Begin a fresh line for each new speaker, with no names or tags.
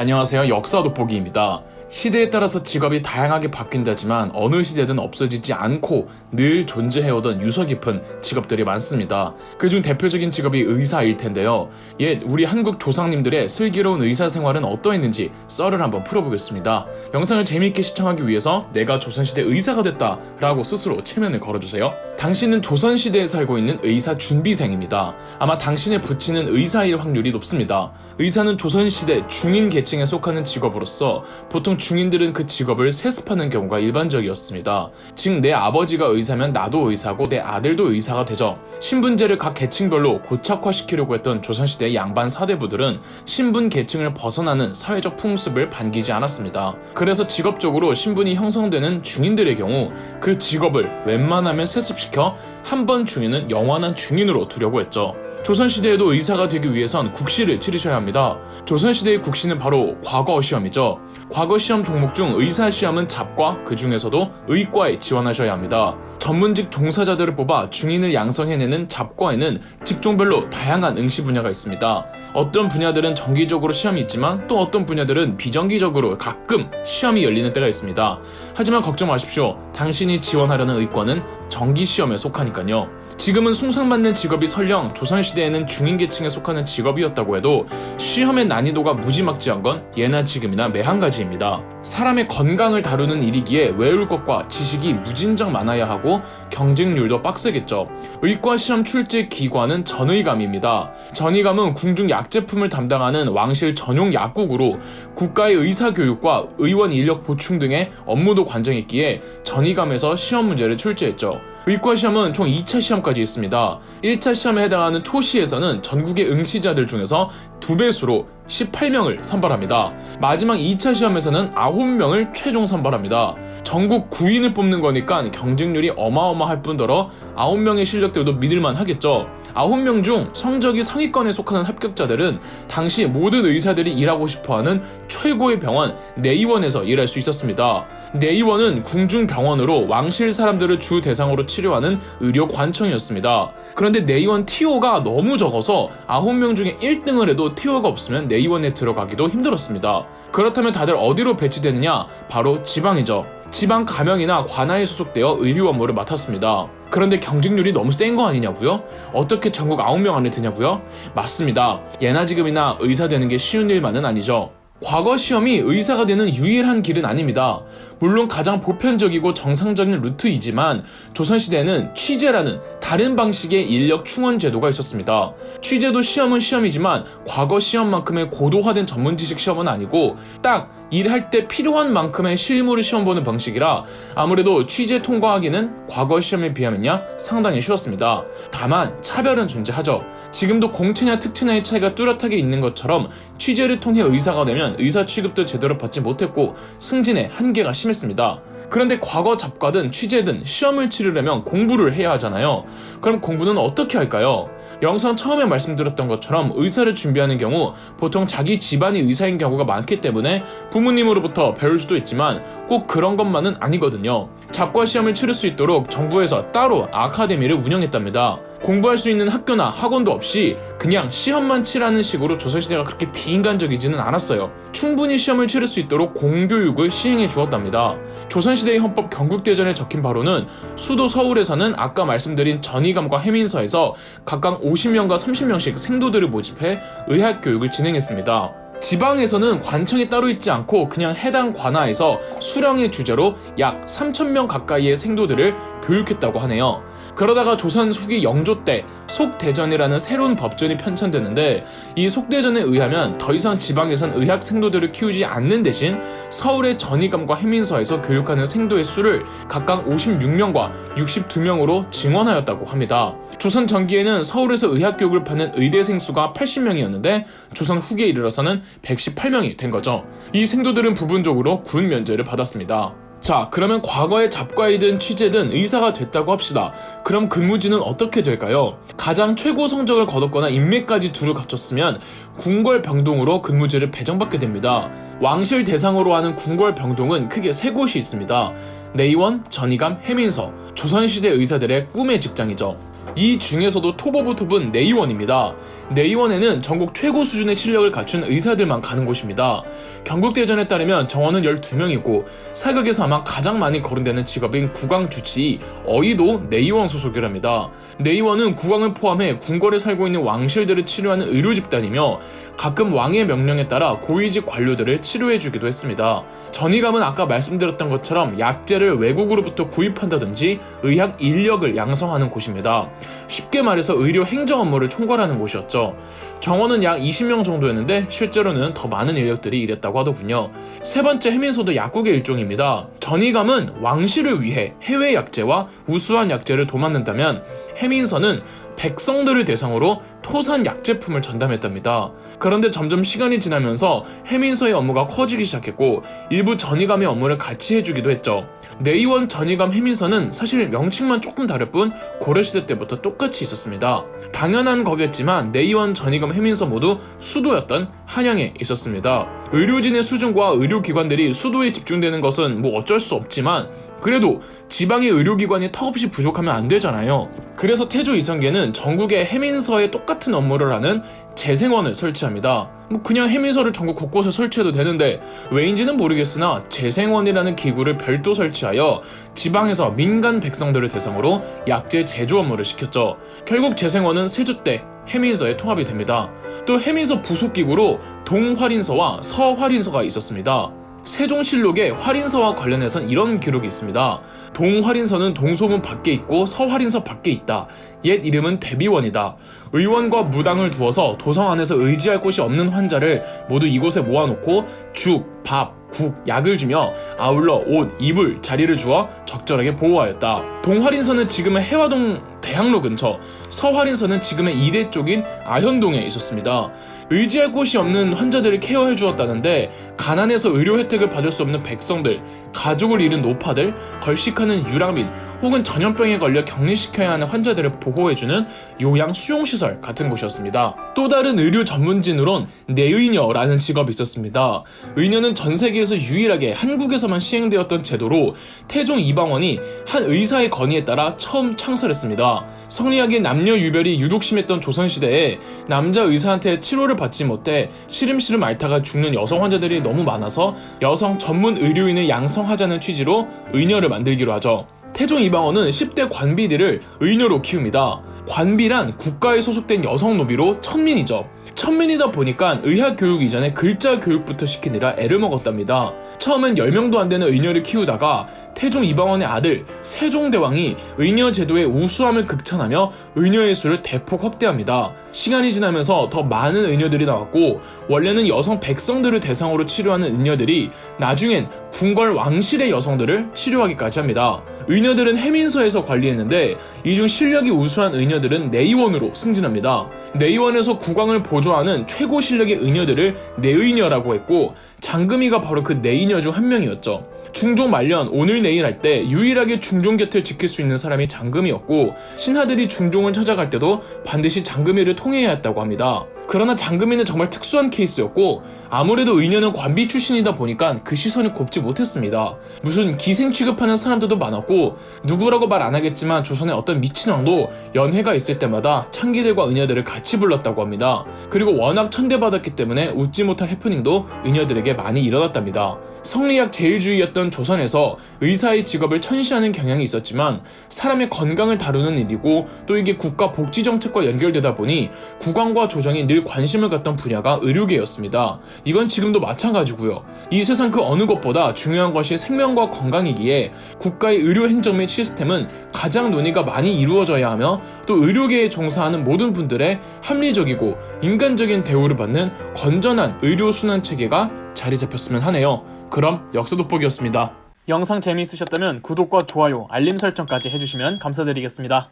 안녕하세요. 역사 돋보기입니다. 시대에 따라서 직업이 다양하게 바뀐다지만 어느 시대든 없어지지 않고 늘 존재해오던 유서 깊은 직업들이 많습니다. 그중 대표적인 직업이 의사일 텐데요. 옛 우리 한국 조상님들의 슬기로운 의사 생활은 어떠했는지 썰을 한번 풀어보겠습니다. 영상을 재미있게 시청하기 위해서 내가 조선시대 의사가 됐다 라고 스스로 체면을 걸어주세요. 당신은 조선시대에 살고 있는 의사 준비생입니다. 아마 당신의 붙이는 의사일 확률이 높습니다. 의사는 조선시대 중인 계층에 속하는 직업으로서 보통 중인들은 그 직업을 세습하는 경우가 일반적이었습니다. 즉 내 아버지가 의사면 나도 의사고 내 아들도 의사가 되죠. 신분제를 각 계층별로 고착화시키려고 했던 조선시대 양반 사대부들은 신분 계층을 벗어나는 사회적 풍습을 반기지 않았습니다. 그래서 직업적으로 신분이 형성되는 중인들의 경우 그 직업을 웬만하면 세습시켜 한 번 중인은 영원한 중인으로 두려고 했죠. 조선시대에도 의사가 되기 위해선 국시를 치르셔야 합니다. 조선시대의 국시는 바로 과거시험이죠. 과거시험 종목 중 의사시험은 잡과, 그 중에서도 의과에 지원하셔야 합니다. 전문직 종사자들을 뽑아 중인을 양성해내는 잡과에는 직종별로 다양한 응시 분야가 있습니다. 어떤 분야들은 정기적으로 시험이 있지만 또 어떤 분야들은 비정기적으로 가끔 시험이 열리는 때가 있습니다. 하지만 걱정 마십시오. 당신이 지원하려는 의과는 정기시험에 속하니까요. 지금은 숭상받는 직업이 설령 조선시대에는 중인계층에 속하는 직업이었다고 해도 시험의 난이도가 무지막지한 건 예나 지금이나 매한가지입니다. 사람의 건강을 다루는 일이기에 외울 것과 지식이 무진장 많아야 하고 경쟁률도 빡세겠죠. 의과 시험 출제 기관은 전의감입니다. 전의감은 궁중 약제품을 담당하는 왕실 전용 약국으로 국가의 의사교육과 의원 인력 보충 등의 업무도 관장했기에 전의감에서 시험 문제를 출제했죠. 의과 시험은 총 2차 시험까지 있습니다. 1차 시험에 해당하는 초시에서는 전국의 응시자들 중에서 2배수로 18명을 선발합니다. 마지막 2차 시험에서는 9명을 최종 선발합니다. 전국 9인을 뽑는 거니까 경쟁률이 어마어마할 뿐더러 9명의 실력들도 믿을만 하겠죠. 9명 중 성적이 상위권에 속하는 합격자들은 당시 모든 의사들이 일하고 싶어하는 최고의 병원 내의원에서 일할 수 있었습니다. 내의원은 궁중병원으로 왕실 사람들을 주 대상으로 치료하는 의료 관청이었습니다. 그런데 내의원 TO가 너무 적어서 9명 중에 1등을 해도 TO가 없으면 내의원에 들어가기도 힘들었습니다. 그렇다면 다들 어디로 배치되느냐? 바로 지방이죠. 지방 가명이나 관하에 소속되어 의료 업무를 맡았습니다. 그런데 경쟁률이 너무 센 거 아니냐고요? 어떻게 전국 9명 안에 드냐고요? 맞습니다. 예나 지금이나 의사 되는 게 쉬운 일만은 아니죠. 과거 시험이 의사가 되는 유일한 길은 아닙니다. 물론 가장 보편적이고 정상적인 루트이지만 조선시대에는 취제라는 다른 방식의 인력 충원 제도가 있었습니다. 취제도 시험은 시험이지만 과거 시험만큼의 고도화된 전문지식 시험은 아니고 딱 일할 때 필요한 만큼의 실무를 시험 보는 방식이라 아무래도 취재 통과하기는 과거 시험에 비하면야 상당히 쉬웠습니다. 다만 차별은 존재하죠. 지금도 공채냐 특채냐의 차이가 뚜렷하게 있는 것처럼 취재를 통해 의사가 되면 의사 취급도 제대로 받지 못했고 승진의 한계가 심했습니다. 그런데 과거 잡과든 취재든 시험을 치르려면 공부를 해야 하잖아요. 그럼 공부는 어떻게 할까요? 영상 처음에 말씀드렸던 것처럼 의사를 준비하는 경우 보통 자기 집안이 의사인 경우가 많기 때문에 부모님으로부터 배울 수도 있지만 꼭 그런 것만은 아니거든요. 잡과 시험을 치를 수 있도록 정부에서 따로 아카데미를 운영했답니다. 공부할 수 있는 학교나 학원도 없이 그냥 시험만 치라는 식으로 조선시대가 그렇게 비인간적이지는 않았어요. 충분히 시험을 치를 수 있도록 공교육을 시행해 주었답니다. 조선시대의 헌법 경국대전에 적힌 바로는 수도 서울에서는 아까 말씀드린 전의감과 해민서에서 각각 50명과 30명씩 생도들을 모집해 의학교육을 진행했습니다. 지방에서는 관청이 따로 있지 않고 그냥 해당 관하에서 수령의 주제로 약 3,000명 가까이의 생도들을 교육했다고 하네요. 그러다가 조선 후기 영조 때 속대전이라는 새로운 법전이 편찬되는데 이 속대전에 의하면 더 이상 지방에선 의학 생도들을 키우지 않는 대신 서울의 전의감과 해민서에서 교육하는 생도의 수를 각각 56명과 62명으로 증원하였다고 합니다. 조선 전기에는 서울에서 의학교육을 받는 의대생 수가 80명이었는데 조선 후기에 이르러서는 118명이 된 거죠. 이 생도들은 부분적으로 군 면제를 받았습니다. 자, 그러면 과거에 잡과이든 취재든 의사가 됐다고 합시다. 그럼 근무지는 어떻게 될까요? 가장 최고 성적을 거뒀거나 인맥까지 두루 갖췄으면 궁궐병동으로 근무지를 배정받게 됩니다. 왕실 대상으로 하는 궁궐병동은 크게 3곳이 있습니다. 내의원, 전의감, 해민서, 조선시대 의사들의 꿈의 직장이죠. 이 중에서도 톱 오브 톱은 내의원입니다. 내의원에는 전국 최고 수준의 실력을 갖춘 의사들만 가는 곳입니다. 경국대전에 따르면 정원은 12명이고 사극에서 아마 가장 많이 거론되는 직업인 국왕주치 어이도 내의원 소속이랍니다. 내의원은 국왕을 포함해 궁궐에 살고 있는 왕실들을 치료하는 의료 집단이며 가끔 왕의 명령에 따라 고위직 관료들을 치료해주기도 했습니다. 전의감은 아까 말씀드렸던 것처럼 약재를 외국으로부터 구입한다든지 의학 인력을 양성하는 곳입니다. 쉽게 말해서 의료 행정 업무를 총괄하는 곳이었죠. 정원은 약 20명 정도였는데 실제로는 더 많은 인력들이 일했다고 하더군요. 세 번째 해민서도 약국의 일종입니다. 전의감은 왕실을 위해 해외 약재와 우수한 약재를 도맡는다면 해민서는 백성들을 대상으로 토산 약제품을 전담했답니다. 그런데 점점 시간이 지나면서 해민서의 업무가 커지기 시작했고 일부 전의감의 업무를 같이 해주기도 했죠. 내의원 전의감 해민서는 사실 명칭만 조금 다를 뿐 고려시대 때부터 똑같이 있었습니다. 당연한 거겠지만 내의원 전의감 해민서 모두 수도였던 한양에 있었습니다. 의료진의 수준과 의료기관들이 수도에 집중되는 것은 뭐 어쩔 수 없지만 그래도 지방의 의료기관이 턱없이 부족하면 안 되잖아요. 그래서 태조 이성계는 전국의 해민서에 똑같은 업무를 하는 재생원을 설치합니다. 그냥 해민서를 전국 곳곳에 설치해도 되는데 왜인지는 모르겠으나 재생원이라는 기구를 별도 설치하여 지방에서 민간 백성들을 대상으로 약재 제조 업무를 시켰죠. 결국 재생원은 세조 때 해민서에 통합이 됩니다. 또 해민서 부속기구로 동활인서와 서활인서가 있었습니다. 세종실록에 활인서와 관련해선 이런 기록이 있습니다. 동활인서는 동소문 밖에 있고 서활인서 밖에 있다. 옛 이름은 대비원이다. 의원과 무당을 두어서 도성 안에서 의지할 곳이 없는 환자를 모두 이곳에 모아놓고 죽, 밥, 국, 약을 주며 아울러 옷, 이불, 자리를 주어 적절하게 보호하였다. 동활인서는 지금의 해화동 대학로 근처, 서활인서는 지금의 이대 쪽인 아현동에 있었습니다. 의지할 곳이 없는 환자들을 케어해 주었다는데 가난해서 의료 혜택을 받을 수 없는 백성들, 가족을 잃은 노파들, 걸식하는 유랑민 혹은 전염병에 걸려 격리시켜야 하는 환자들을 보호해주는 요양 수용시설 같은 곳이었습니다. 또 다른 의료 전문진으론 내의녀라는 직업이 있었습니다. 의녀는 전 세계에서 유일하게 한국에서만 시행되었던 제도로 태종 이방원이 한 의사의 건의에 따라 처음 창설했습니다. 성리학의 남녀 유별이 유독 심했던 조선시대에 남자 의사한테 치료를 받지 못해 시름시름 앓다가 죽는 여성 환자들이 너무 많아서 여성 전문 의료인을 양성하자는 취지로 의녀를 만들기로 하죠. 태종 이방원은 10대 관비들을 의녀로 키웁니다. 관비란 국가에 소속된 여성 노비로 천민이죠. 천민이다 보니까 의학 교육 이전에 글자 교육부터 시키느라 애를 먹었답니다. 처음엔 10명도 안 되는 의녀를 키우다가 태종 이방원의 아들 세종대왕이 의녀 제도의 우수함을 극찬하며 의녀의 수를 대폭 확대합니다. 시간이 지나면서 더 많은 의녀들이 나왔고 원래는 여성 백성들을 대상으로 치료하는 의녀들이 나중엔 궁궐 왕실의 여성들을 치료하기까지 합니다. 의녀들은 해민서에서 관리했는데 이 중 실력이 우수한 의녀들은 내의원으로 승진합니다. 내의원에서 국왕을 보조하는 최고 실력의 의녀들을 내의녀라고 했고 장금이가 바로 그 내의녀 중 한 명이었죠. 중종 말년 오늘 내일 할 때 유일하게 중종 곁을 지킬 수 있는 사람이 장금이었고 신하들이 중종을 찾아갈 때도 반드시 장금이를 통해야 했다고 합니다. 그러나 장금이는 정말 특수한 케이스였고 아무래도 의녀는 관비 출신이다 보니까 그 시선이 곱지 못했습니다. 무슨 기생 취급하는 사람들도 많았고 누구라고 말 안 하겠지만 조선의 어떤 미친왕도 연회가 있을 때마다 창기들과 의녀들을 같이 불렀다고 합니다. 그리고 워낙 천대받았기 때문에 웃지 못할 해프닝도 의녀들에게 많이 일어났답니다. 성리학 제일주의였던 조선에서 의사의 직업을 천시하는 경향이 있었지만 사람의 건강을 다루는 일이고 또 이게 국가 복지정책과 연결되다 보니 국왕과 조정이 늘 관심을 갖던 분야가 의료계였습니다. 이건 지금도 마찬가지고요. 이 세상 그 어느 것보다 중요한 것이 생명과 건강이기에 국가의 의료 행정 및 시스템은 가장 논의가 많이 이루어져야 하며 또 의료계에 종사하는 모든 분들의 합리적이고 인간적인 대우를 받는 건전한 의료 순환 체계가 자리 잡혔으면 하네요. 그럼 역사 돋보기였습니다. 영상 재미있으셨다면 구독과 좋아요, 알림 설정까지 해주시면 감사드리겠습니다.